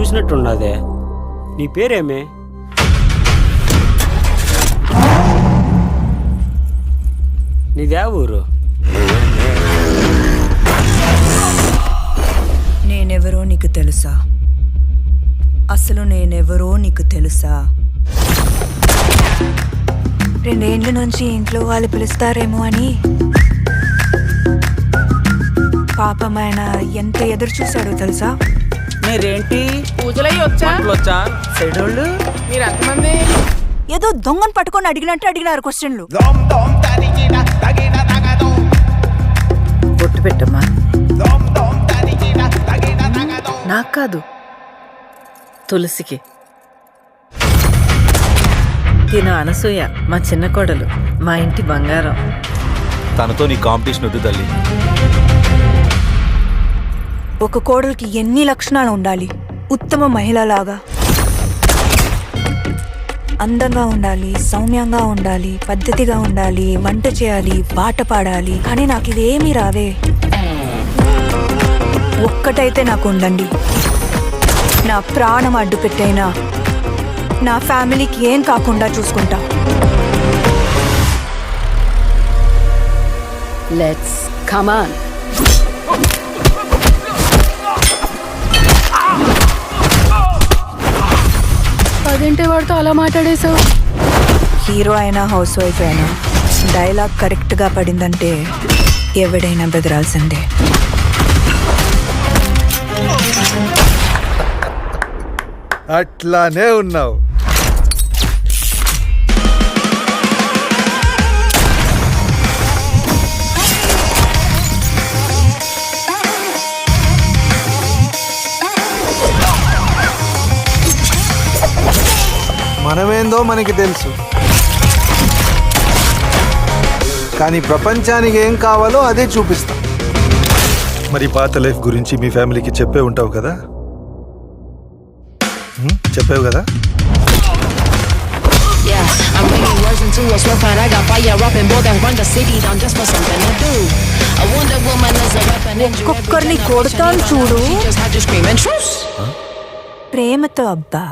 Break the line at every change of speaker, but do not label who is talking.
చూసినట్టున్నదే. నీ పేరేమే? నీదే ఊరు?
నేనెవరో నీకు తెలుసా? అసలు నేనెవరో నీకు తెలుసా? 2 ఏళ్ల నుంచి ఇంట్లో వాళ్ళు పిలుస్తారేమో అని పాపం ఆయన ఎంత ఎదురు చూశాడో తెలుసా?
మీరేంటి
పూజలయ్యి వచ్చా
సెడోళ్ళు?
మీరు ఎంతమంది?
ఏదో దొంగను పట్టుకొని అడిగినట్టు అడిగినారు క్వశ్చన్లు.
బొట్టు పెట్టమ్మా. నాకు కాదు, తులసికి. తిన అనసూయ మా చిన్న కోడలు, మా ఇంటి బంగారం.
తనతో నీ కాంపిటీషన్ వద్దు తల్లి.
ఒక కోడలికి ఎన్ని లక్షణాలు ఉండాలి? ఉత్తమ మహిళలాగా అందంగా ఉండాలి, సౌమ్యంగా ఉండాలి, పద్ధతిగా ఉండాలి, వంట చేయాలి, పాట పాడాలి. కానీ నాకు ఇదేమీ రావే. ఒక్కటైతే నాకు ఉండండి, నా ప్రాణం అడ్డు పెట్టైనా నా ఫ్యామిలీకి ఏం కాకుండా చూసుకుంటా.
Let's come on. అదేంటి వాడితో అలా మాట్లాడేశావు?
హీరో అయినా హౌస్ వైఫ్ అయినా డైలాగ్ కరెక్ట్గా పడిందంటే ఎవడైనా బెదరాల్సిందే.
అట్లానే ఉన్నావు. మనమేందో మనకి తెలుసు, కానీ ప్రపంచానికి ఏం కావాలో అదే చూపిస్తాం. మరి పాత లైఫ్ గురించి మీ ఫ్యామిలీకి చెప్పే ఉంటావు కదా? చెప్పావు కదా?
ఒక్కొక్కరిని కొడతాను చూడు, ప్రేమతో. అబ్బా